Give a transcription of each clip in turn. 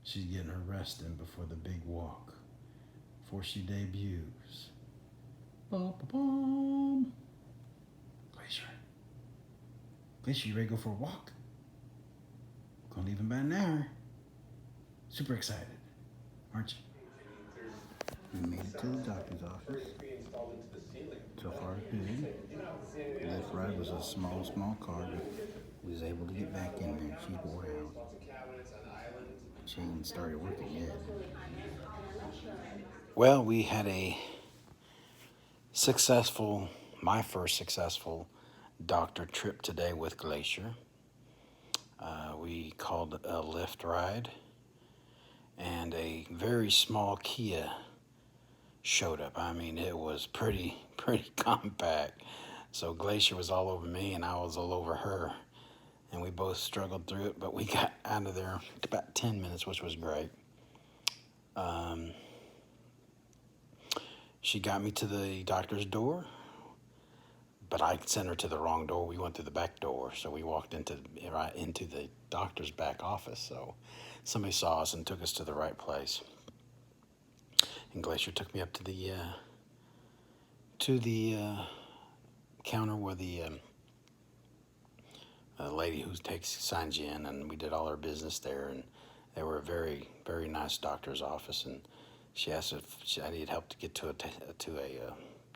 She's getting her rest in before the big walk, before she debuts. Bum, bum, bum. Glacier. Glacier, you ready to go for a walk? Gonna leave in about an hour. Super excited, aren't you? We made it to the doctor's office. So far, good. Lift ride was a small car, but we was able to get back in there. She wore out. She ain't started working yet. Well, we had successful, my first successful doctor trip today with Glacier. We called it a lift ride, and a very small Kia showed up. I mean, it was pretty compact. So Glacier was all over me, and I was all over her, and we both struggled through it, but we got out of there in about 10 minutes, which was great. Um, she got me to the doctor's door, but I sent her to the wrong door. We went through the back door, so we walked right into the doctor's back office. So somebody saw us and took us to the right place. And Glacier took me up to the counter where the lady who signs you in, and we did all our business there. And they were a very nice doctor's office. And she asked if I needed help to get to a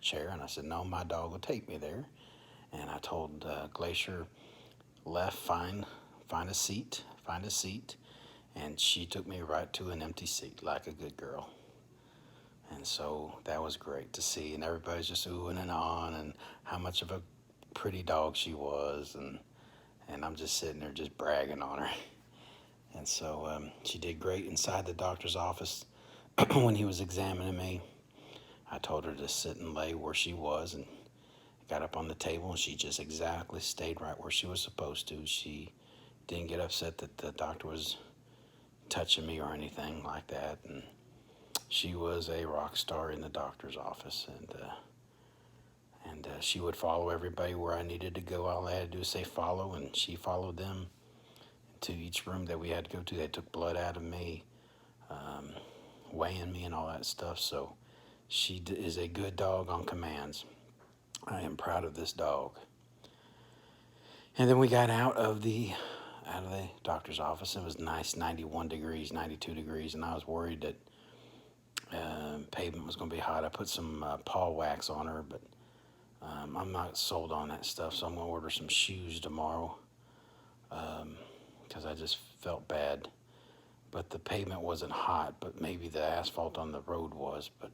chair, and I said no, my dog will take me there. And I told Glacier, left, find a seat, and she took me right to an empty seat like a good girl. And so that was great to see, and everybody's just oohing and ahhing, and how much of a pretty dog she was, and I'm just sitting there just bragging on her. And so she did great inside the doctor's office. When he was examining me, I told her to sit and lay where she was, and got up on the table, and she just exactly stayed right where she was supposed to. She didn't get upset that the doctor was touching me or anything like that, and she was a rock star in the doctor's office, and she would follow everybody where I needed to go. All I had to do was say follow, and she followed them to each room that we had to go to. They took blood out of me, weighing me and all that stuff. So she is a good dog on commands. I am proud of this dog. And then we got out of the doctor's office. It was nice, 91 degrees, 92 degrees, and I was worried that pavement was going to be hot. I put some paw wax on her, but I'm not sold on that stuff, so I'm going to order some shoes tomorrow because I just felt bad. But the pavement wasn't hot, but maybe the asphalt on the road was, but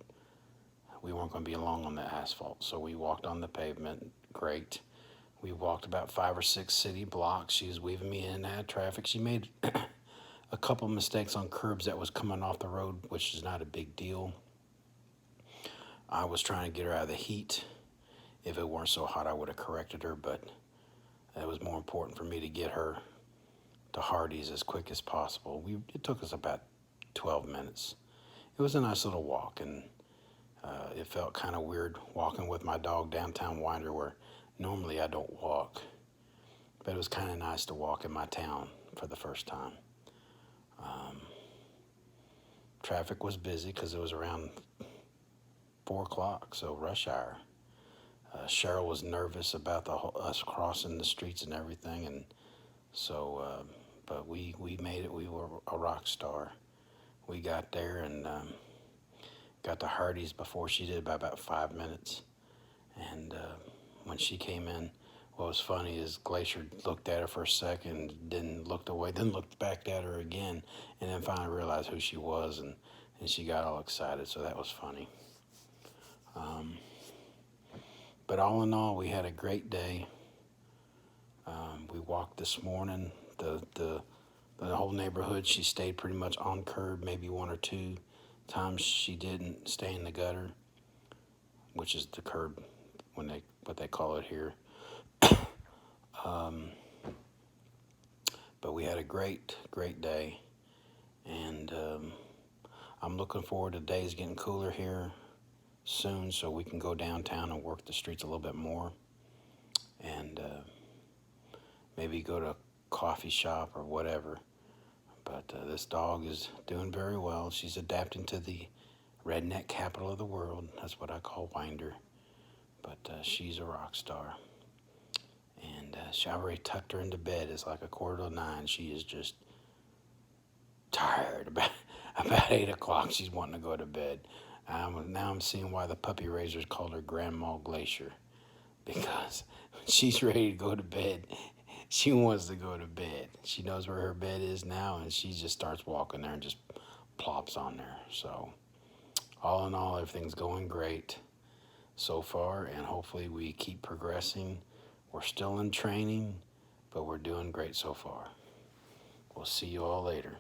we weren't going to be long on the asphalt, so we walked on the pavement. Great. We walked about 5 or 6 city blocks. She was weaving me in and out of traffic. She made a couple mistakes on curbs that was coming off the road, which is not a big deal. I was trying to get her out of the heat. If it weren't so hot, I would have corrected her, but it was more important for me to get her to Hardee's as quick as possible. It took us about 12 minutes. It was a nice little walk, and it felt kind of weird walking with my dog downtown Winder, where normally I don't walk, but it was kind of nice to walk in my town for the first time. Traffic was busy because it was around 4 o'clock, so rush hour. Cheryl was nervous about us crossing the streets and everything, and so, but we made it. We were a rock star. We got there and got to Hardee's before she did by about 5 minutes. And when she came in, what was funny is Glacier looked at her for a second, then looked away, then looked back at her again, and then finally realized who she was, and she got all excited, so that was funny. But all in all, we had a great day. We walked this morning. The whole neighborhood, she stayed pretty much on curb, maybe 1 or 2 times she didn't stay in the gutter, which is the curb, what they call it here. But we had a great day, and I'm looking forward to days getting cooler here soon, so we can go downtown and work the streets a little bit more, and maybe go to a coffee shop or whatever. But this dog is doing very well. She's adapting to the redneck capital of the world. That's what I call Winder. But she's a rock star. And she already tucked her into bed. It's like 8:45. She is just tired. About 8 o'clock, she's wanting to go to bed. Now I'm seeing why the puppy raisers called her Grandma Glacier. Because when she's ready to go to bed, she wants to go to bed. She knows where her bed is now, and she just starts walking there and just plops on there. So all in all, everything's going great so far, and hopefully we keep progressing. We're still in training, but we're doing great so far. We'll see you all later.